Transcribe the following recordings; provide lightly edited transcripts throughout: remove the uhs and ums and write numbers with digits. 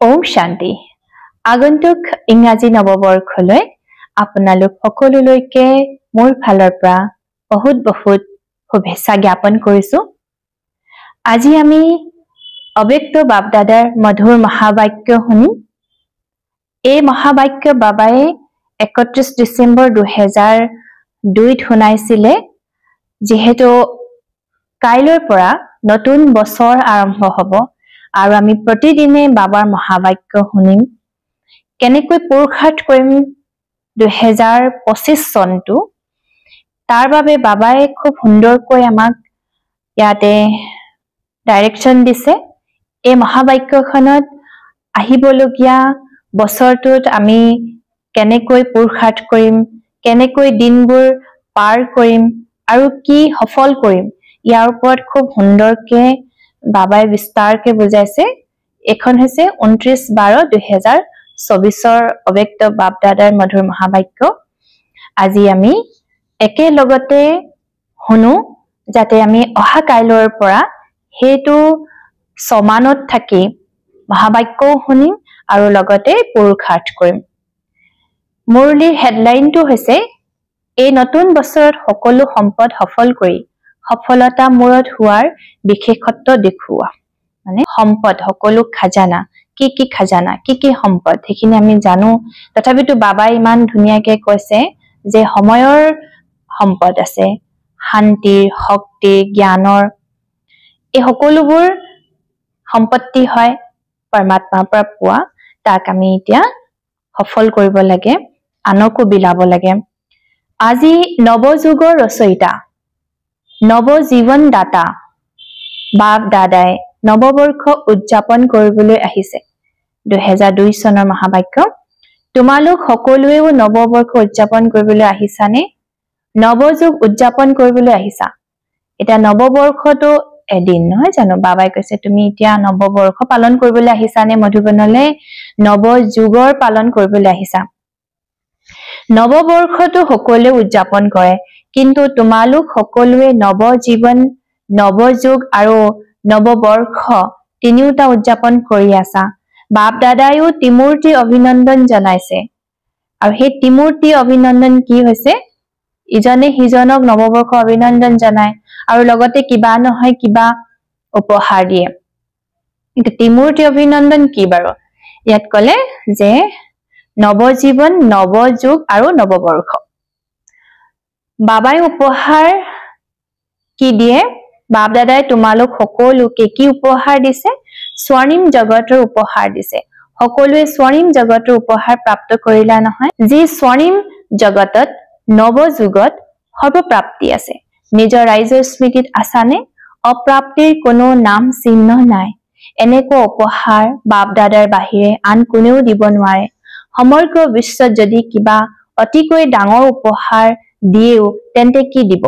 ওম শান্তি আগন্তুক ইংৰাজী নৱবৰ্ষলৈ আপোনালোক সকলোলৈকে মোৰ ফালৰ পৰা বহুত বহুত শুভেচ্ছা জ্ঞাপন কৰিছো। আজি আমি অব্যক্ত বাপদাদাৰ মধুৰ মহাবাক্য শুনিম। এই মহাবাক্য বাবাই 31 ডিচেম্বৰ 2002 শুনাইছিলে। যেহেতু কাইলৈৰ পৰা নতুন বছৰ আৰম্ভ হ'ব আৰু আমি প্ৰতিদিনে বাবাৰ মহাবাক্য শুনিম। কেনেকৈ পুৰুষাৰ্থ কৰিম 2025 চনটো, তাৰ বাবে বাবাই খুব সুন্দৰকৈ আমাক ইয়াতে ডাইৰেকশ্যন দিছে। এই মহাবাক্যখনত আহিবলগীয়া বছৰটোত আমি কেনেকৈ পুৰুষাৰ্থ কৰিম, কেনেকৈ দিনবোৰ পাৰ কৰিম আৰু কি সফল কৰিম, ইয়াৰ ওপৰত খুব সুন্দৰকে বাবাই বিস্তাৰকে বুজাইছে। এখন হৈছে 29/12/2024 অব্যক্ত বাপদাদাৰ মধুৰ মহাবাক্য। আজি আমি একেলগতে শুনো, যাতে আমি অহা কাইলৈৰ পৰা সেইটো সমানত থাকি মহাবাক্যও শুনিম আৰু লগতে পুৰুষাৰ্থ কৰিম। মুৰলীৰ হেডলাইনটো হৈছে এই নতুন বছৰত সকলো সম্পদ সফল কৰি সফলতা মূৰত হোৱাৰ বিশেষত্ব দেখুওৱা। মানে সম্পদ, সকলো খাজানা, কি খাজানা, কি সম্পদ, সেইখিনি আমি জানো। তথাপিতো বাবাই ইমান ধুনীয়াকে কৈছে যে সময়ৰ সম্পদ আছে, শান্তিৰ, শক্তি, জ্ঞানৰ, এই সকলোবোৰ সম্পত্তি হয় পৰমাত্মাৰ পৰা পোৱা। তাক আমি এতিয়া সফল কৰিব লাগে, আনকো বিলাব লাগে। আজি নৱযুগৰ ৰচয়িতা, নৱজীৱন দাতা বাপ দাদাই নৱবৰ্ষ উদযাপন কৰিবলৈ আহিছে। 2002 চনৰ মহাবাক্য। তোমালোক সকলোৱেও নৱবৰ্ষ উদযাপন কৰিবলৈ আহিছানে? নৱযুগ উদযাপন কৰিবলৈ আহিছা। এতিয়া নৱবৰ্ষটো এদিন নহয় জানো? বাবাই কৈছে তুমি এতিয়া নৱবৰ্ষ পালন কৰিবলৈ আহিছানে মধুবনলৈ? নৱযুগৰ পালন কৰিবলৈ আহিছা। নৱবৰ্ষটো সকলোৱে উদযাপন কৰে, কিন্তু তোমালোক সকলোৱে নৱজীৱন, নৱযুগ আৰু নৱবৰ্ষ তিনিওটা উদযাপন কৰি আছা। বাপ দাদাইও ত্ৰিমূৰ্তি অভিনন্দন জনাইছে। আৰু সেই ত্ৰিমূৰ্তি অভিনন্দন কি হৈছে? ইজনে সিজনক নৱবৰ্ষ অভিনন্দন জনায় আৰু লগতে কিবা নহয় কিবা উপহাৰ দিয়ে। কিন্তু ত্ৰিমূৰ্তি অভিনন্দন কি বাৰু? ইয়াত কলে যে নৱজীৱন, নৱযুগ আৰু নৱবৰ্ষ। বাবাই উপহাৰ কি দিয়ে? বাপ দাদাই তোমালোক সকলোকে কি উপহাৰ দিছে? স্বৰ্ণিম জগতৰ উপহাৰ দিছে। সকলোৱে স্বৰ্ণিম জগতৰ উপহাৰ প্ৰাপ্ত কৰিলা নহয়? যি স্বৰ্ণিম জগতত নৱযুগত সৰ্বপ্ৰাপ্তি আছে। নিজৰ ৰাইজৰ স্মৃতিত আছানে? অপ্ৰাপ্তিৰ কোনো নাম চিহ্ন নাই। এনেকুৱা উপহাৰ বাপ দাদাৰ বাহিৰে আন কোনেও দিব নোৱাৰে। সমগ্ৰ বিশ্বত যদি কিবা অতিকৈ ডাঙৰ উপহাৰ দিয়েও তেন্তে কি দিব?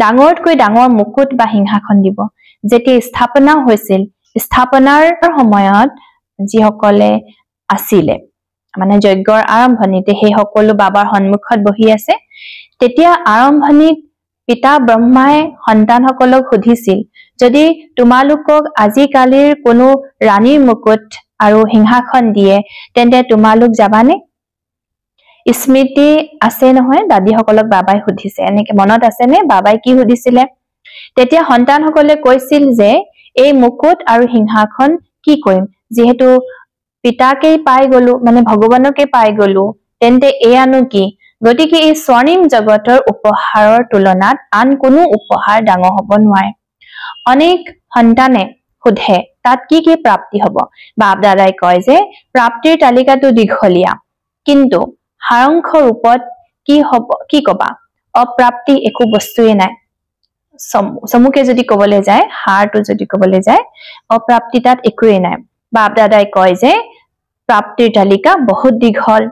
ডাঙৰতকৈ ডাঙৰ মুকুট বা সিংহাসন দিব। যেতিয়া স্থাপনা হৈছিল, স্থাপনাৰ সময়ত যিসকলে আছিলে, মানে যজ্ঞৰ আৰম্ভণিতে সেই সকলো বাবাৰ সন্মুখত বহি আছে। তেতিয়া আৰম্ভণিত পিতা ব্ৰহ্মাই সন্তানসকলক সুধিছিল, যদি তোমালোকক আজিকালিৰ কোনো ৰাণীৰ মুকুট আৰু সিংহাসন দিয়ে তেন্তে তোমালোক যাবানে? স্মৃতি আছে নহয়? দাদীসকলক বাবাই সুধিছে, এনেকে মনত আছেনে বাবাই কি সুধিছিলে? তেতিয়া সন্তানসকলে কৈছিল যে এই মুকুট আৰু সিংহাসন কি কৰিম? যিহেতু পিতাকেই পাই গলো, মানে ভগৱানকে পাই গলো, তেন্তে এয়ানো কি? গতিকে এই স্বৰ্ণিম জগতৰ উপহাৰৰ তুলনাত আন কোনো উপহাৰ ডাঙৰ হব নোৱাৰে। অনেক সন্তানে সোধে তাত কি প্ৰাপ্তি হব? বাপ দাদাই কয় যে প্ৰাপ্তিৰ তালিকাটো দীঘলীয়া, কিন্তু সাৰাংশ ৰূপত কি হব, কি কবা? অপ্ৰাপ্তি একো বস্তুৱে নাই। চমুকে যদি কবলৈ যায়, সাৰটো যদি কবলৈ যায়, অপ্ৰাপ্তি তাত একোৱেই নাই। বাপ দাদাই কয় যে প্ৰাপ্তিৰ তালিকা বহুত দীঘল।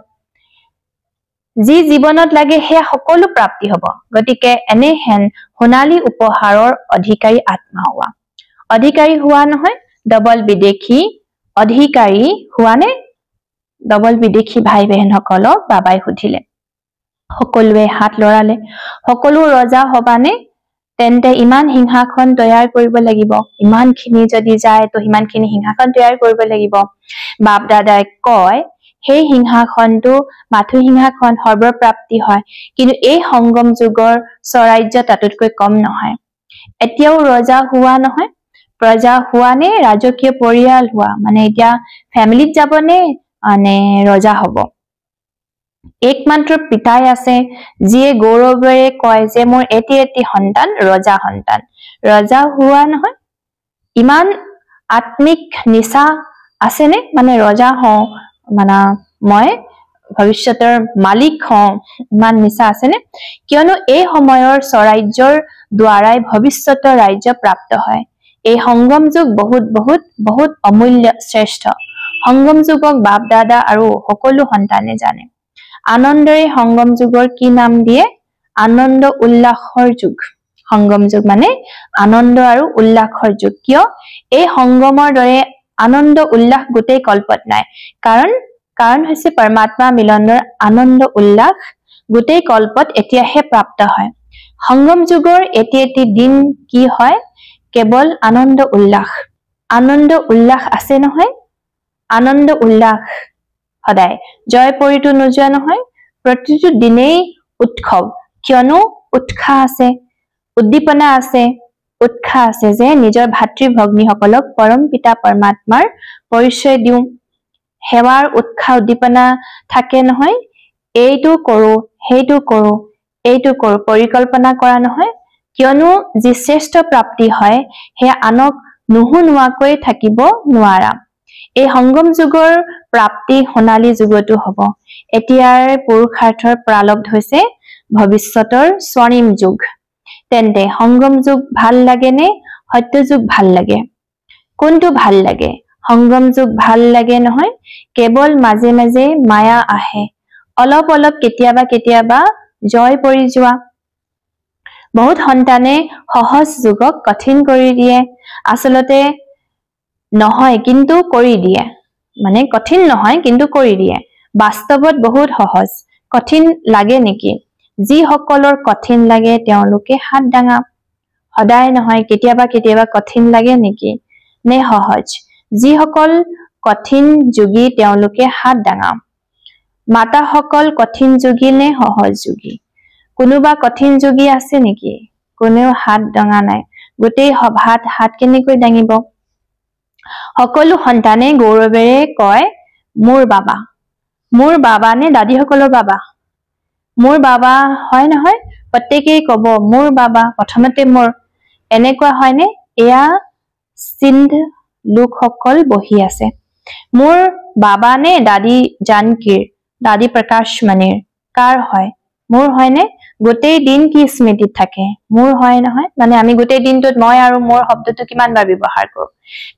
যি জীৱনত লাগে সেয়া সকলো প্ৰাপ্তি হব। গতিকে এনেহেন সোণালী উপহাৰৰ অধিকাৰী আত্মা হোৱা। অধিকাৰী হোৱা নহয়, ডবল বিদেশী অধিকাৰী হোৱা নে? ডবল বিদেশী ভাই বহেনসকলক বাবাই সুধিলে। সকলোৱে হাত লৰালে। সকলো ৰজা হবানে? তেন্তে ইমান সিংহাসন তৈয়াৰ কৰিব লাগিব ইমানখিনি যদি যায় তো ইমানখিনি সিংহাসন তৈয়াৰ কৰিব লাগিব বাপ দাদাই কয় সেই সিংহাসনটো মাথু সিংহাসন সৰ্বপ্ৰাপ্তি হয় কিন্তু এই সংগম যুগৰ স্বৰাজ্য তাতকৈ কম নহয় এতিয়াও ৰজা হোৱা নহয় প্ৰজা হোৱা নে ৰাজকীয় পৰিয়াল হোৱা মানে এতিয়া ফ্যামিলিত যাবনে মানে ৰজা হ'ব একমাত্ৰ পিতাই আছে যিয়ে গৌৰৱেৰে কয় যে মোৰ এটি সন্তান ৰজা হোৱা নহয় ইমান আত্মিক নিচা আছে নে মানে ৰজা হওঁ মানে মই ভৱিষ্যতৰ মালিক হওঁ ইমান নিচা আছে নে কিয়নো এই সময়ৰ স্বৰাজ্যৰ দ্বাৰাই ভৱিষ্যতৰ ৰাজ্য প্ৰাপ্ত হয় এই সংগম যুগ বহুত অমূল্য শ্ৰেষ্ঠ সংগম যুগক বাপ দাদা আৰু সকলো সন্তানে জানে আনন্দৰে সংগম যুগৰ কি নাম দিয়ে আনন্দ উল্লাসৰ যুগ সংগম যুগ মানে আনন্দ আৰু উল্লাসৰ যুগ কিয় এই সংগমৰ দৰে আনন্দ উল্লাস গোটেই কল্পত নাই কাৰণ হৈছে পৰমাত্মা মিলনৰ আনন্দ উল্লাস গোটেই কল্পত এতিয়াহে প্ৰাপ্ত হয় সংগম যুগৰ এটি দিন কি হয় কেৱল আনন্দ উল্লাস আছে নহয় আনন্দ উল্লাস সদায় জয় পৰিটো নোযোৱা নহয় প্ৰতিটো দিনেই উৎসৱ কিয়নো উৎসাহ আছে উদ্দীপনা আছে উৎসাহ আছে যে নিজৰ ভাতৃ ভগ্নীসকলক পৰম পিতা পৰমাত্মাৰ পৰিচয় দিওঁ সেৱাৰ উৎসাহ উদ্দীপনা থাকে নহয় এইটো কৰো সেইটো কৰো পৰিকল্পনা কৰা নহয় কিয়নো যি শ্ৰেষ্ঠ প্ৰাপ্তি হয় সেয়া আনক নোহোৱাকৈ থাকিব নোৱাৰা এই সংগম যুগৰ প্ৰাপ্তি সোণালী যুগতো হ'ব এতিয়াৰ পুৰুষাৰ্থৰ প্ৰাৰব্ধ হৈছে ভৱিষ্যতৰ স্বৰ্ণিম যুগ তেন্তে সংগম যুগ ভাল লাগে নে সত্য যুগ ভাল লাগে কোনটো ভাল লাগে সংগম যুগ ভাল লাগে নহয় কেৱল মাজে মাজে মায়া আহে অলপ কেতিয়াবা জয় পৰি যোৱা বহুত সন্তানে সহজ যুগক কঠিন কৰি দিয়ে আচলতে নহয় কিন্তু কৰি দিয়ে মানে কঠিন নহয় কিন্তু কৰি দিয়ে বাস্তৱত বহুত সহজ কঠিন লাগে নেকি যি সকলৰ কঠিন লাগে তেওঁলোকে হাত ডাঙা সদায় নহয় কেতিয়াবা কঠিন লাগে নেকি নে সহজ যি সকল কঠিন যোগী তেওঁলোকে হাত ডাঙা মাতা সকল কঠিন যোগী নে সহজ যোগী কোনোবা কঠিন যোগী আছে নেকি কোনেও হাত ডাঙা নাই গোটেই সভাত হাত কেনেকৈ ডাঙিব সকলো সন্তানে গৌৰৱেৰে কয় মোৰ বাবা নে দাদী সকলৰ বাবা মোৰ বাবা হয় নহয় প্ৰত্যেকেই কব মোৰ বাবা প্ৰথমতে মোৰ এনেকুৱা হয়নে এয়া সিন্ধ লোকসকল বহি আছে মোৰ বাবা নে দাদী জানকীৰ দাদী প্ৰকাশ মণিৰ কাৰ হয় মোৰ হয়নে গোটেই দিন কি স্মৃতিত থাকে মোৰ হয় নহয় মানে আমি গোটেই দিনটোত মই আৰু মোৰ শব্দটো কিমান বাৰ ব্যৱহাৰ কৰো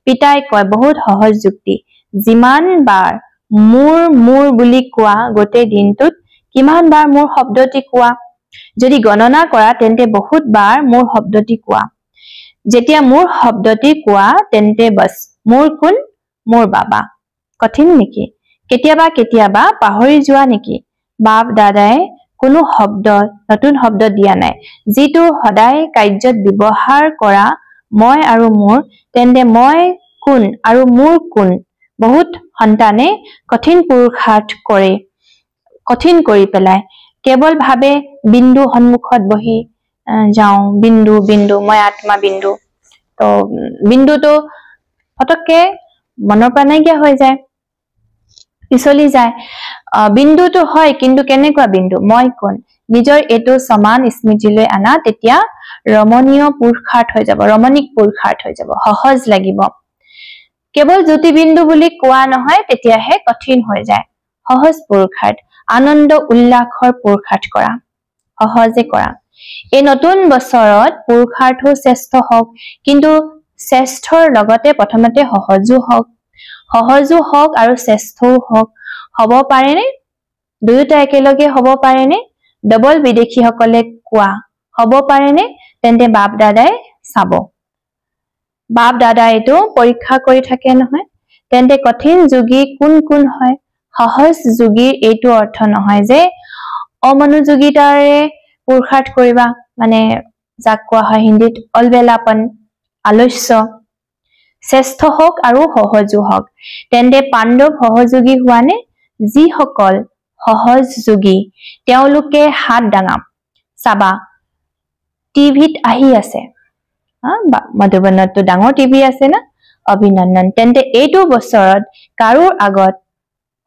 পিতাই কয় বহুত সহজ যুক্তি যিমান বাৰ মোৰ বুলি কোৱা গোটেই দিনটোত কিমান বাৰ মোৰ শব্দটি কোৱা যদি গণনা কৰা তেন্তে বহুত বাৰ মোৰ শব্দটি কোৱা যেতিয়া মোৰ শব্দটি কোৱা তেন্তে বস মোৰ কোন মোৰ বাবা কঠিন নেকি কেতিয়াবা পাহৰি যোৱা নেকি বাপ দাদাই কোনো নতুন শব্দ দিয়া নাই যিটো সদায় কাৰ্যত ব্যৱহাৰ কৰা মই আৰু মোৰ তেন্তে মই কোন আৰু মোৰ কোন বহুত সন্তানে কঠিন পুৰুষাৰ্থ কৰে কঠিন কৰি পেলাই কেৱল ভাবে বিন্দু সন্মুখত বহি যাওঁ বিন্দু মই আত্মা বিন্দু তো বিন্দুটো ফটককে মনৰ পৰা নাইকিয়া হৈ যায় পিছলি যায় বিন্দুটো হয় কিন্তু কেনেকুৱা বিন্দু মই কোন নিজৰ এটো সমান স্মৃতিলৈ আনা তেতিয়া ৰমণীয় পুৰুষাৰ্থ হৈ যাব ৰমণিক পুৰুষাৰ্থ হৈ যাব সহজ লাগিব কেৱল জ্যোতি বিন্দু বুলি কোৱা নহয় তেতিয়াহে কঠিন হৈ যায় সহজ পুৰুষাৰ্থ আনন্দ উল্লাসৰ পুৰুষাৰ্থ কৰা সহজে কৰা এই নতুন বছৰত পুৰুষাৰ্থ শ্ৰেষ্ঠ হওক কিন্তু শ্ৰেষ্ঠৰ লগতে প্ৰথমতে সহজো হওক আৰু শ্ৰেষ্ঠও হওক হ'ব পাৰেনে দুয়োটা একেলগে হ'ব পাৰেনে ডবল বিদেশীসকলে কোৱা হ'ব পাৰেনে তেন্তে বাপ দাদাই চাব বাপ দাদাইটো পৰীক্ষা কৰি থাকে নহয় তেন্তে কঠিন যোগী কোন হয় সহজ যোগীৰ এইটো অৰ্থ নহয় যে অমনোযোগিতাৰে পুৰুষাৰ্থ কৰিবা মানে যাক কোৱা হয় হিন্দীত অলবেলাপন আলস্য শ্ৰেষ্ঠ হওক আৰু সহজো হওক তেন্তে পাণ্ডৱ সহযোগী হোৱানে যিসকল সহযোগী তেওঁলোকে হাত দাঙাম চাবা টিভিত আহি আছে মধুবনতো ডাঙৰ টিভি আছে না অভিনন্দন তেন্তে এইটো বছৰত কাৰো আগত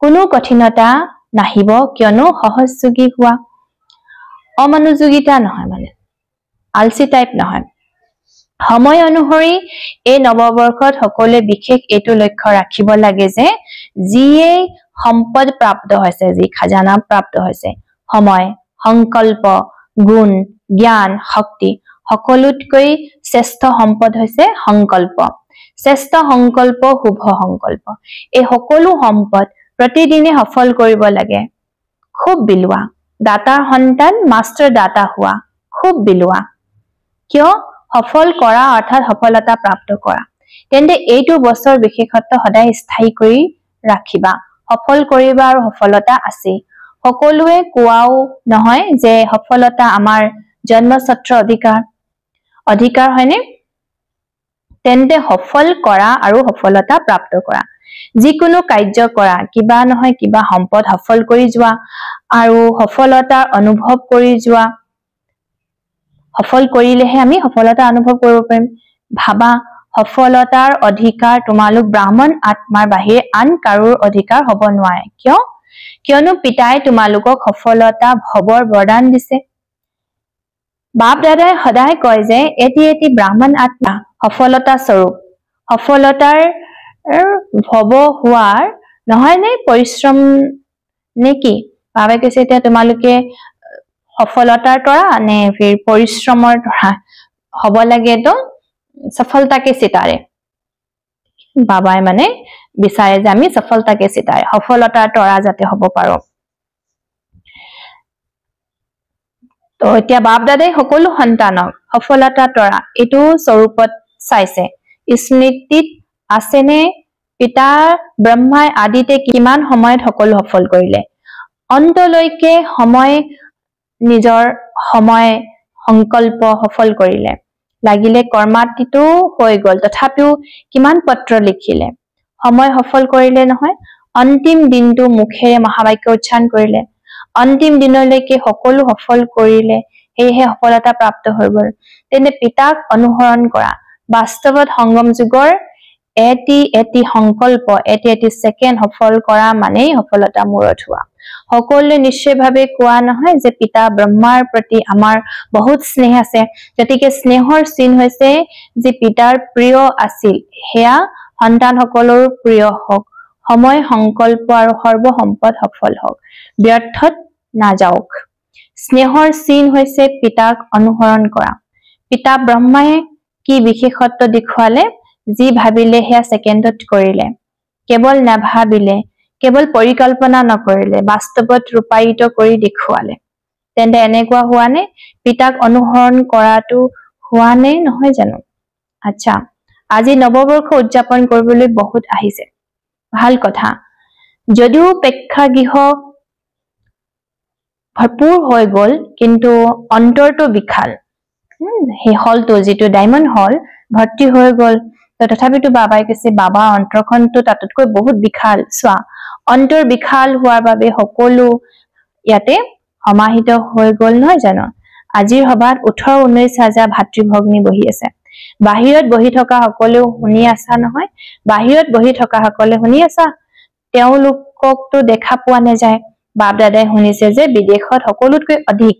কোনো কঠিনতা নাহিব কিয়নো সহযোগী হোৱা অমনোযোগিতা নহয় মানে আলসি টাইপ নহয় সময় অনুসৰি এই নৱবৰ্ষত সকলোৱে বিশেষ এইটো লক্ষ্য ৰাখিব লাগে যে যিয়ে সম্পদ প্ৰাপ্ত হৈছে যি খাজানা প্ৰাপ্ত হৈছে সময় সংকল্প গুণ জ্ঞান শক্তি সকলোতকৈ শ্ৰেষ্ঠ সম্পদ হৈছে সংকল্প শ্ৰেষ্ঠ সংকল্প শুভ সংকল্প এই সকলো সম্পদ প্ৰতিদিনে সফল কৰিব লাগে খুব বিলোৱা দাতাৰ সন্তান মাষ্টাৰ দাতা হোৱা খুব বিলোৱা কিয় সফল কৰা অৰ্থাৎ সফলতা প্ৰাপ্ত কৰা তেন্তে এইটো বছৰ বিশেষত্ব সদায় স্থায়ী কৰি ৰাখিবা সফল কৰিবা আৰু সফলতা আছে সকলোৱে কোৱাও নহয় যে সফলতা আমাৰ জন্মছত্ৰ অধিকাৰ হয়নে তেন্তে সফল কৰা আৰু সফলতা প্ৰাপ্ত কৰা যিকোনো কাৰ্য কৰা কিবা নহয় কিবা সম্পদ সফল কৰি যোৱা আৰু সফলতাৰ অনুভৱ কৰি যোৱা সফল কৰিলেহে আমি সফলতা অনুভৱ কৰিব পাৰিম ভাবা সফলতাৰ অধিকাৰ তোমালোক ব্ৰাহ্মণ আত্মাৰ বাহিৰে আন কাৰোৰ অধিকাৰ হ'ব নোৱাৰে কিয়নো পিতাই তোমালোকক সফলতা ভৱৰ বৰদান দিছে বাপ দাদাই সদায় কয় যে এটি ব্ৰাহ্মণ আত্মা সফলতা স্বৰূপ সফলতাৰ ভৱ হোৱাৰ নহয় নে পৰিশ্ৰম নেকি বাবাই কৈছে এতিয়া তোমালোকে সফলতাৰ তৰা নে ফিৰ পৰিশ্ৰমৰ তৰা হ'ব লাগে তো সফলতা কে সিতাৰে বাবাই মানে বিচাৰে যে আমি সফলতা কে সিতাৰে সফলতাৰ তৰা যাতে হ'ব পাৰো তো এতিয়া বাপ দাদাই সকলো সন্তানক সফলতা তৰা এটো স্বৰূপত চাইছে স্মৃতিত আছেনে পিতা ব্ৰহ্মাই আদিতে কিমান সময়ত সকলো সফল কৰিলে অন্তলৈকে সময় নিজৰ সময় সংকল্প সফল কৰিলে লাগিলে কৰ্মাতিটো হৈ গল তথাপিও কিমান পত্ৰ লিখিলে সময় সফল কৰিলে নহয় অন্তিম দিনটো মুখেৰে মহাবাক্য উচ্চাৰণ কৰিলে অন্তিম দিনলৈকে সকলো সফল কৰিলে সেয়েহে সফলতা প্ৰাপ্ত হৈ গল তেনে পিতাক অনুসৰণ কৰা বাস্তৱত সংগম যুগৰ এটি সংকল্প এটি সেকেন্ড সফল কৰা মানেই সফলতা মূৰত হোৱা সকলোৱে নিশ্চয়ভাৱে কোৱা নহয় যে পিতা ব্ৰহ্মাৰ প্ৰতি আমাৰ বহুত স্নেহ আছে গতিকে স্নেহৰ চিন হৈছে যে পিতাৰ প্ৰিয় আছিল হেয়া সন্তান সকলৰ প্ৰিয় হওক সময় সংকল্প আৰু সৰ্ব সম্পদ সফল হওক ব্যৰ্থত নাযাওক স্নেহৰ চিন হৈছে পিতাক অনুসৰণ কৰা পিতা ব্ৰহ্মাই কি বিশেষত্ব দেখুৱালে যি ভাবিলে হেয়া সেকেন্ডত কৰিলে কেৱল নাভাবিলে কেৱল পৰিকল্পনা নকৰিলে বাস্তৱত ৰূপায়িত কৰি দেখুৱালে তেন্তে এনেকুৱা হোৱানে পিতাক অনুসৰণ কৰাটো হোৱানে নহয় জানো আচ্ছা আজি নৱবৰ্ষ উদযাপন কৰিবলৈ বহুত আহিছে ভাল কথা যদিও প্ৰেক্ষাগৃহ ভৰপূৰ হৈ গল কিন্তু অন্তৰটো বিখাল সেই হলটো যিটো ডায়মণ্ড হল ভৰ্তি হৈ গল তথাপিতো বাবাই কৈছে বাবা অন্তৰখনটো তাতকৈ বহুত বিখাল চোৱা অন্তৰ বিখাল হোৱাৰ বাবে সকলো ইয়াতে সমাহিত হৈ গল নহয় জানো আজিৰ সভাত 18-19 হাজাৰ ভাতৃ ভগ্নী বহি আছে বাহিৰত বহি থকা সকলেও শুনি আছা নহয় বাহিৰত বহি থকা সকলে শুনি আছা তেওঁলোককটো দেখা পোৱা নাযায় বাপ দাদাই শুনিছে যে বিদেশত সকলোতকৈ অধিক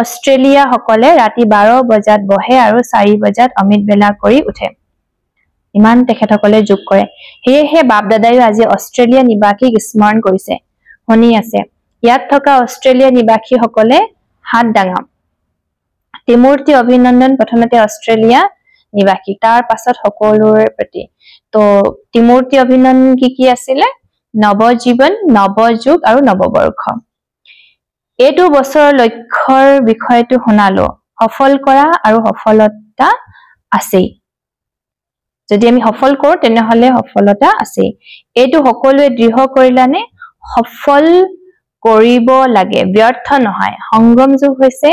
অষ্ট্ৰেলিয়া সকলে ৰাতি 12 বজাত বহে আৰু 4 বজাত অমৃত বেলা কৰি উঠে ইমান তেখেতসকলে যোগ কৰে হেহে বাপ দাদাই আজি অষ্ট্ৰেলিয়া নিবাসীক স্মৰণ কৰিছে শুনি আছে ইয়াত থকা অষ্ট্ৰেলিয়া নিবাসী সকলে হাত দাঙাম তিমূৰ্তি অভিনন্দন প্ৰথমতে অষ্ট্ৰেলিয়া নিবাসী তাৰ পাছত সকলোৰে প্ৰতি তো তিমূৰ্তি অভিনন্দন কি আছিলে নৱজীৱন নৱযুগ আৰু নৱবৰ্ষ এইটো বছৰৰ লক্ষ্যৰ বিষয়টো শুনালো সফল কৰা আৰু সফলতা আছে যদি আমি সফল কৰো তেনেহলে সফলতা আছে এইটো সকলোৱে দৃঢ় কৰিলানে সফল কৰিব লাগে ব্যৰ্থ নহয় সংগম যুগ হৈছে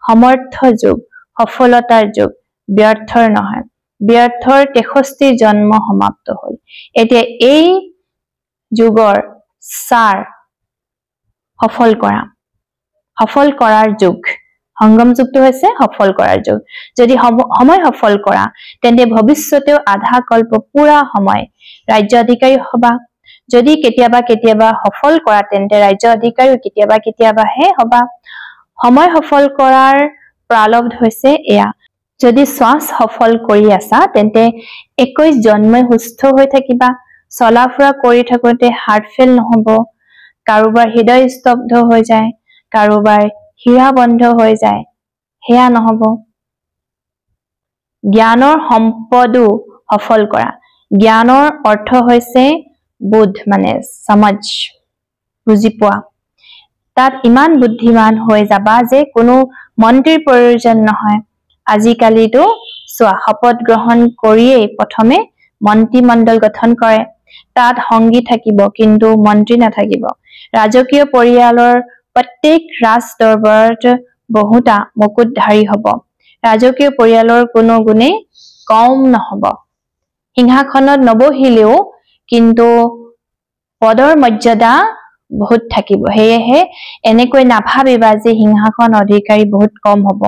সমৰ্থ যুগ সফলতাৰ যুগ ব্যৰ্থৰ নহয় ব্যৰ্থৰ 63 জন্ম সমাপ্ত হল এতিয়া এই যুগৰ সাৰ সফল কৰাৰ যুগ সংগম যুগটো হৈছে সফল কৰাৰ যুগ যদি সময় সফল কৰা তেন্তে ভৱিষ্যতেও আধা কল্প পুৰা সময় ৰাজ্য অধিকাৰী হবা যদি কেতিয়াবা সফল কৰা তেন্তে ৰাজ্য অধিকাৰী কেতিয়াবা হে হবা সময় সফল কৰাৰ প্ৰালব্ধ হৈছে এয়া যদি শ্বাস সফল কৰি আছা তেন্তে 21 জন্মই সুস্থ হৈ থাকিবা চলাফুৰা কৰি থাকোতে হাৰ্ট ফেল নহব কাৰোবাৰ হৃদয় স্তব্ধ হৈ যায় কাৰোবাৰ হিৰা বন্ধ হৈ যায় হেয়া নহব জ্ঞানৰ সম্পদও সফল কৰা জ্ঞানৰ অৰ্থ হৈছে বুদ্ধ মানে সমজ বুজি পোৱা তাত ইমান বুদ্ধিমান হৈ যাবা যে কোনো মন্ত্ৰীৰ প্ৰয়োজন নহয় আজিকালিতো সোৱা শপত গ্ৰহণ কৰিয়েই প্ৰথমে মন্ত্ৰীমণ্ডল গঠন কৰে তাত সংগী থাকিব কিন্তু মন্ত্ৰী নাথাকিব ৰাজকীয় পৰিয়ালৰ প্ৰত্যেক ৰাজ দৰবাৰত বহুতা মুকুটধাৰী হ'ব ৰাজকীয় পৰিয়ালৰ কোনো গুণে কম নহব সিংহাসনত নবহিলেও কিন্তু পদৰ মৰ্যাদা বহুত থাকিব হেয়েহে এনেকৈ নাভাবিবা যে সিংহাসন অধিকাৰী বহুত কম হ'ব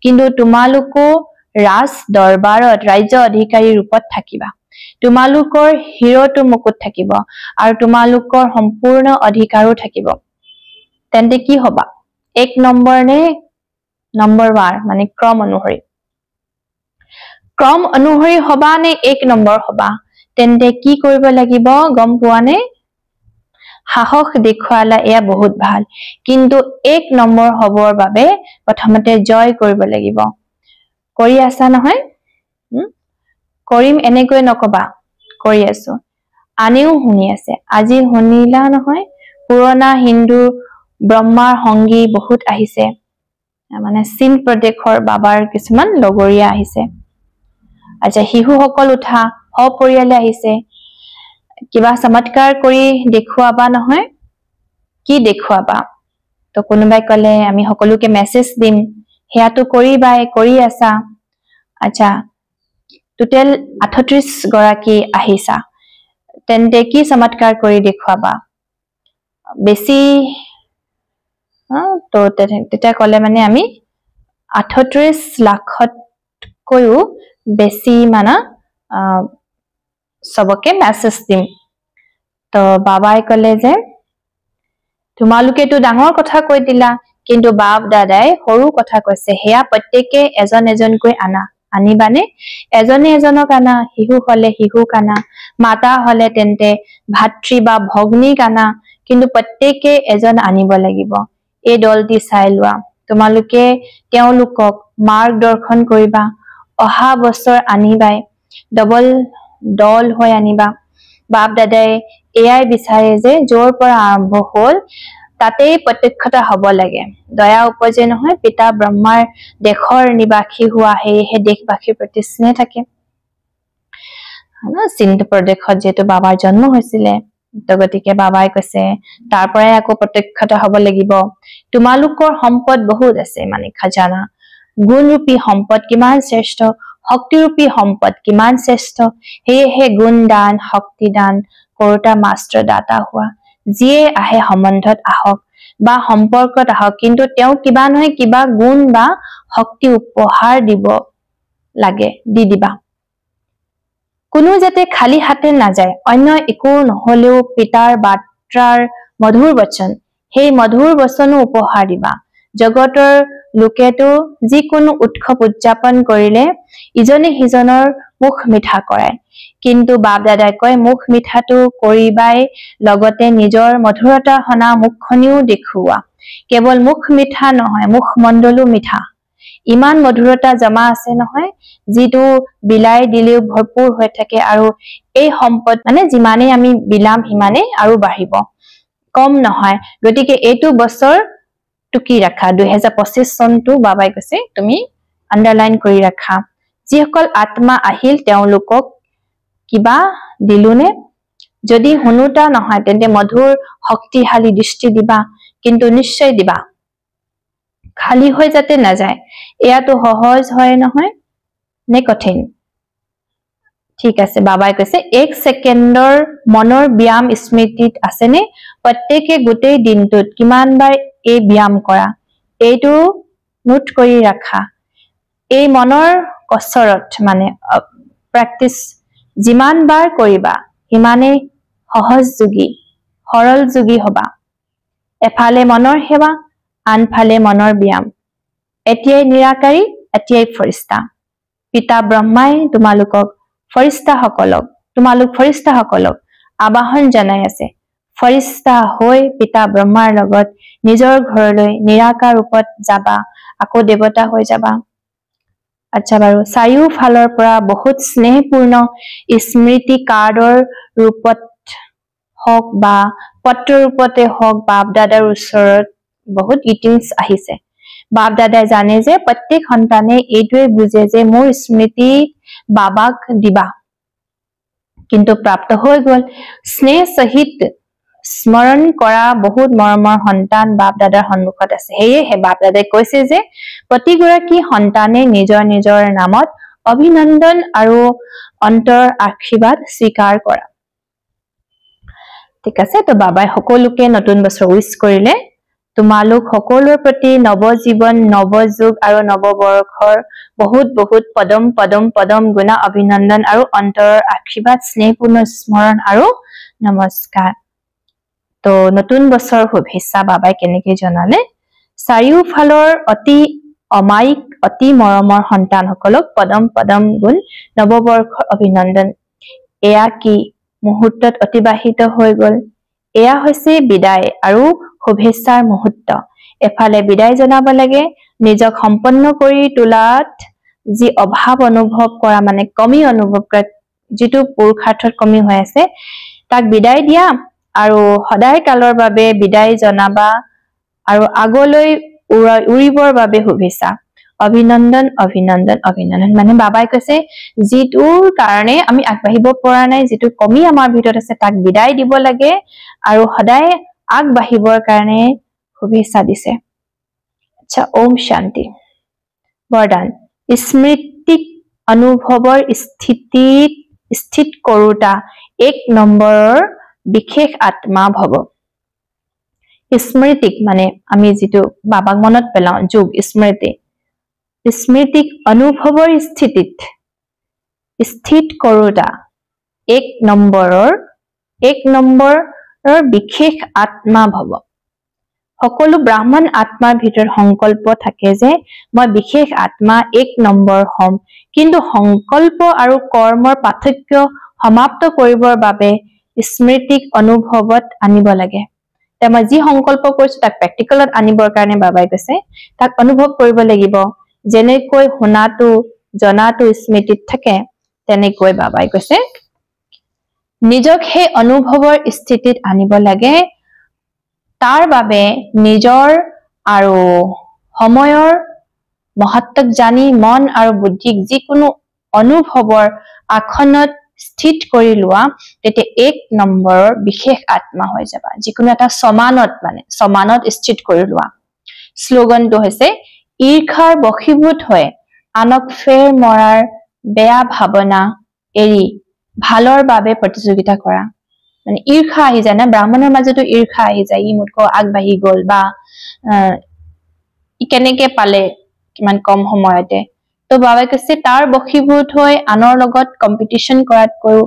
কিন্তু তোমালোকো ৰাজ দৰবাৰত ৰাজ্য অধিকাৰী ৰূপত থাকিবা তোমালোকৰ হিৰটো মুকুট থাকিব আৰু তোমালোকৰ সম্পূৰ্ণ অধিকাৰো থাকিব তেন্তে কি হবা এক নম্বৰ নে নম্বৰ বাৰ মানে ক্ৰম অনুসৰি হবা নে এক নম্বৰ হবা তেন্তে কি কৰিব লাগিব গম পোৱা নে সাহস দেখুৱালা এয়া বহুত ভাল কিন্তু এক নম্বৰ হবৰ বাবে প্ৰথমতে জয় কৰিব লাগিব কৰি আছা নহয় কৰিম এনেকৈ নকবা কৰি আছো আনেও শুনি আছে আজি শুনিলা নহয় পুৰণা হিন্দু ব্ৰহ্মাৰ সংগী বহুত আহিছে মানে চীন প্ৰদেশৰ বাবাৰ কিছুমান লগৰীয়া আহিছে আচ্ছা শিশুসকল উঠা সপৰিয়ালে আহিছে কিবা চমৎকাৰ কৰি দেখুৱাবা নহয় কি দেখুৱাবা তো কোনোবাই কলে আমি সকলোকে মেছেজ দিম হেয়াটো কৰিবাই কৰি আছা আচ্ছা টোটেল 38 গৰাকী আহিছা তেন্তে কি চমৎকাৰ কৰি দেখুৱাবা বেছি তো তেতিয়া কলে মানে আমি 38 লাখতকৈও বেছি মানে সবকে মেছেজ দিম তো বাবাই কলে যে তোমালোকেতো ডাঙৰ কথা কৈ দিলা কিন্তু বাপ দাদাই সৰু কথা কৈছে হেয়া প্ৰত্যেককে এজন এজনকৈ আনিবানে এজনে এজনক আনা শিশু হলে শিশুক আনা মাতা হলে তেন্তে ভাতৃ বা ভগ্নীক আনা কিন্তু প্ৰত্যেককে এজন আনিব লাগিব এই দলটি চাই লোৱা তোমালোকে তেওঁলোকক মাৰ্গদৰ্শন কৰিবা অহা বছৰ আনিবাই ডবল দল হৈ আনিবা বাপ দাদাই এয়াই বিচাৰে যে যৰ পৰা আৰম্ভ হল তাতেই প্ৰত্যক্ষতা হ'ব লাগে দয়া উপজে নহয় পিতা ব্ৰহ্মাৰ দেশৰ নিবাসী হোৱা হেহে দেশবাসীৰ প্ৰতি স্নেহ থাকে চীন প্ৰদেশত যেটো বাবাৰ জন্ম হৈছিলে তো গতিকে বাবাই কৈছে তাৰ পৰাই আকৌ প্ৰত্যক্ষতা হ'ব লাগিব তোমালোকৰ সম্পদ বহুত আছে মানে খজানা গুণৰূপী সম্পদ কিমান শ্ৰেষ্ঠ শক্তিৰূপী সম্পদ কিমান শ্ৰেষ্ঠ হেহে গুণ দান শক্তি দান কৰোতা মাষ্টৰ দাতা হোৱা যিয়ে আহে সম্বন্ধত আহক বা সম্পৰ্কত আহক কিন্তু তেওঁ কিবা নহয় কিবা গুণ বা শক্তি উপহাৰ দিব লাগে দি দিবা কোনো যাতে খালি হাতে নাযায় অন্য একো নহলেও পিতাৰ বাৰ্তাৰ মধুৰ বচন সেই মধুৰ বচনো উপহাৰ দিবা জগতৰ লোকেতো যিকোনো উৎসৱ উদযাপন কৰিলে ইজনে সিজনৰ মুখ মিঠা কৰায় কিন্তু বাপ দাদাই কয় মুখ মিঠাটো কৰিবাই লগতে নিজৰ মধুৰতা হনা মুখখনিও দেখুওৱা কেৱল মুখ মিঠা নহয় মুখ মণ্ডলো মিঠা ইমান মধুৰতা জমা আছে নহয় যিটো বিলাই দিলেও ভৰপুৰ হৈ থাকে আৰু এই সম্পদ মানে যিমানে আমি বিলাম হিমানে আৰু বাঢ়িব কম নহয় গতিকে এইটো বছৰ টুকি ৰাখা 2025 চনটো বাবাই কৈছে তুমি আন্ডাৰলাইন কৰি ৰাখা যিসকল আত্মা আহিল তেওঁলোকক কিবা দিলুনে যদি হুনুতা নহয় তেন্তে মধুৰ শক্তিশালী দৃষ্টি দিবা কিন্তু নিশ্চয় দিবা খালি হৈ যাতে না যায় এয়াতো সহজ হয় নহয় নে কঠিন ঠিক আছে বাবাই কৈছে 1 সেকেন্ডৰ মনৰ ব্যায়াম স্মৃতিত আছে নে প্ৰত্যেককে গোটেই দিনটোত কিমান বাৰ এই ব্যায়াম কৰা এইটো নোট কৰি ৰাখা এই মনৰ কসৰত মানে প্ৰেক্টিস যিমান বাৰ কৰিবা ইমানে সহজ যোগী সৰল যোগী হবা এফালে মনৰ সেৱা আনফালে মনৰ ব্যায়াম এতিয়াই নিৰাকাৰী এতিয়াই ফৰিস্তা পিতা ব্ৰহ্মাই তোমালোক ফৰিস্তাসকলক আবাহন জনাই আছে ফৰিস্তা হৈ পিতা ব্ৰহ্মাৰ লগত নিজৰ ঘৰলৈ নিৰাকাৰ ৰূপত যাবা আকৌ দেৱতা হৈ যাবা আচ্ছা বাৰু চাৰিও ফালৰ পৰা বহুত স্নেহপূৰ্ণ স্মৃতি কাৰ্ডৰ ৰূপত হক বা পত্ৰ ৰূপতে হক বাপ দাদাৰ ওচৰত বহুত ইটিংস আহিছে বাপ দাদাই জানে যে প্ৰত্যেক সন্তানে এইটোৱে বুজে যে মোৰ স্মৃতি বাবাক দিবা কিন্তু প্ৰাপ্ত হৈ গল স্নেহ সহিত স্মৰণ কৰা বহুত মৰমৰ সন্তান বাপ দাদাৰ সন্মুখত আছে হেয়ে বাপ দাদাই কৈছে যে প্ৰতিগৰাকী সন্তানে নিজৰ নিজৰ নামত অভিনন্দন আৰু অন্তৰ আশীৰ্বাদ স্বীকাৰ কৰা ঠিক আছে তো বাবাই সকলোকে নতুন বছৰ উইশ কৰিলে তোমালোক সকলোৰ প্ৰতি নৱজীৱন নৱযুগ আৰু নৱবৰ্ষৰ বহুত বহুত পদম গুণা অভিনন্দন আৰু অন্তৰৰ আশীৰ্বাদ স্নেহপূৰ্ণ স্মৰণ আৰু নমস্কাৰ তো নতুন বছৰ শুভেচ্ছা বাবাই কেনেকৈ জনালে চাৰিওফালৰ অতি অমায়িক অতি মৰমৰ সন্তানসকলক পদম গুণ নৱবৰ্ষৰ অভিনন্দন এয়া কি মুহূৰ্তত অতিবাহিত হৈ গল এয়া হৈছে বিদায় আৰু শুভেচ্ছাৰ মুহূৰ্ত এফালে বিদায় জনাব লাগে নিজক সম্পন্ন কৰি তোলাত যি অভাৱ অনুভৱ কৰা মানে কমি অনুভৱ কৰা যেটো পুৰুষাৰ্থত কমি হৈ আছে তাক বিদায় দিয়া আৰু সদায় কালৰ বাবে বিদায় জনাবা আৰু আগলৈ উৰিবৰ বাবে শুভেচ্ছা অভিনন্দন মানে বাবাই কৈছে যিটোৰ কাৰণে আমি আগবাঢ়িব পৰা নাই যিটো কমি আমাৰ ভিতৰত আছে তাক বিদায় দিব লাগে আৰু সদায় আগবাঢ়িবৰ কাৰণে শুভেচ্ছা দিছে আচ্ছা ওম শান্তি বৰদান স্মৃতিক অনুভৱৰ স্থিত কৰোতা 1 নম্বৰৰ বিশেষ আত্মা ভৱ স্মৃতিক মানে আমি যেটো বাবাক মনত পেলাও যোগ স্মৃতিক অনুভৱৰ স্থিত কৰোতা 1 নম্বৰৰ বিশেষ আত্মা ভৱ সকলো ব্ৰাহ্মণ আত্মাৰ ভিতৰত সংকল্প থাকে যে মই বিশেষ আত্মা 1 নম্বৰ হম কিন্তু সংকল্প আৰু কৰ্মৰ পাৰ্থক্য সমাপ্ত কৰিবৰ বাবে স্মৃতিক অনুভৱত আনিব লাগে মই যি সংকল্প কৰিছো তাক প্ৰেক্টিকেলত আনিবৰ কাৰণে বাবাই কৈছে তাক অনুভৱ কৰিব লাগিব যেনেকৈ শুনাটো জনাটো স্মৃতিত থাকে তেনেকৈ বাবাই কৈছে নিজক হে অনুভৱৰ স্থিতিত আনিব লাগে তাৰ বাবে নিজৰ আৰু সময়ৰ মহত্বক জানি মন আৰু বুদ্ধিক যিকোনো অনুভৱৰ আসনত স্থিত কৰি লোৱা তেতে 1 নম্বৰৰ বিশেষ আত্মা হৈ যাবা যিকোনো এটা সমানত স্থিত কৰি লোৱা স্লোগানটো হৈছে ঈৰ্ষাৰ বশীভূত হৈ আনক ফেৰ মৰাৰ বেয়া ভাৱনা এৰি ভালৰ বাবে প্ৰতিযোগিতা কৰা মানে ঈৰ্ষা আহি যায় না ব্ৰাহ্মণৰ মাজতো ঈৰ্ষা আহি যায় ই মুঠকৈ আগবাঢ়ি গল বা ই কেনেকৈ পালে কিমান কম সময়তে তো বাবাই কৈছে তাৰ বশীভূত হৈ আনৰ লগত কম্পিটিশন কৰাতকৈ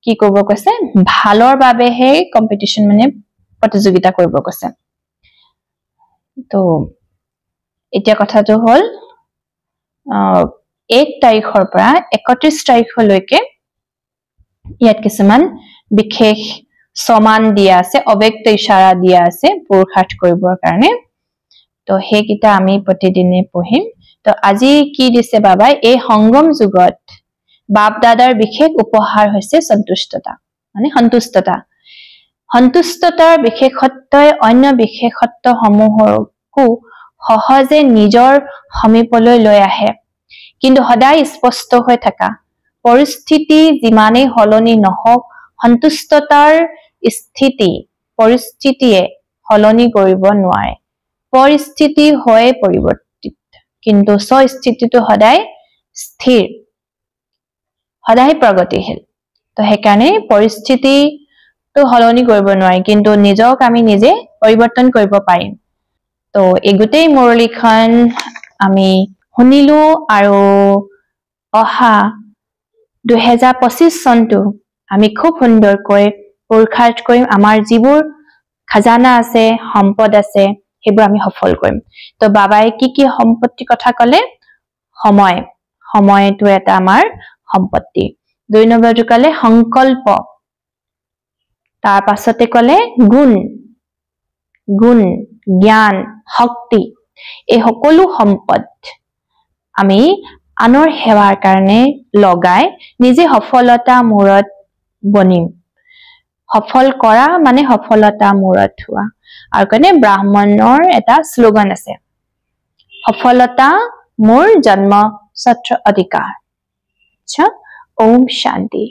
কি কৰিব কৈছে ভালৰ বাবেহে কম্পিটিশন মানে প্ৰতিযোগিতা কৰিব কৈছে তো এতিয়া কথাটো হল 1 তাৰিখৰ পৰা 31 তাৰিখলৈকে ইয়াত কিছুমান বিশেষ সমান দিয়া আছে অব্যক্ত ইশাৰা দিয়া আছে পুৰুষাৰ্থ কৰিবৰ কাৰণে তো হেকিটা আমি প্ৰতিদিনে পঢ়িম তো আজি কি দিছে বাবাই এই সংগম যুগত বাপ দাদাৰ বিশেষ উপহাৰ হৈছে সন্তুষ্টতাৰ বিশেষত্বই অন্য বিশেষত্ব সমূহকো সহজে নিজৰ সমীপলৈ লৈ আহে কিন্তু সদায় স্পষ্ট হৈ থকা পৰিস্থিতি যিমানেই হলনি নহওক সন্তুষ্টতাৰ স্থিতি পৰিস্থিতিয়ে হলনি কৰিব নোৱাৰে পৰিস্থিতি হয় পৰিৱৰ্তিত কিন্তু স্বস্থিতিটো সদায় স্থিৰ সদায় প্ৰগতিশীল তো হেকাৰণে পৰিস্থিতিটো হলনি কৰিব নোৱাৰি কিন্তু নিজক আমি নিজে পৰিৱৰ্তন কৰিব পাৰিম তো এগুতেই মুৰলীখন আমি শুনিলো আৰু অহা 2025 চনটো আমি খুব সুন্দৰকৈ পুৰখাত কৰিম আমাৰ যিবোৰ খাজানা আছে সম্পদ আছে হেবোৰ আমি সফল কৰিম তো বাবাই কি সম্পত্তি কথা কলে সময়টো এটা আমাৰ সম্পত্তি 2 নম্বৰটো কলে সংকল্প তাৰ পাছতে কলে গুণ জ্ঞান শক্তি এই সকলো সম্পদ আমি আনৰ সেৱাৰ কাৰণে লগাই নিজে সফলতা মূৰত বনিম সফল কৰা মানে সফলতা মূৰত হোৱা আৰু কনে ব্ৰাহ্মণৰ এটা স্লোগান আছে সফলতা মোৰ জন্ম ছত্ৰ অধিকাৰ আচ্ছা ওম শান্তি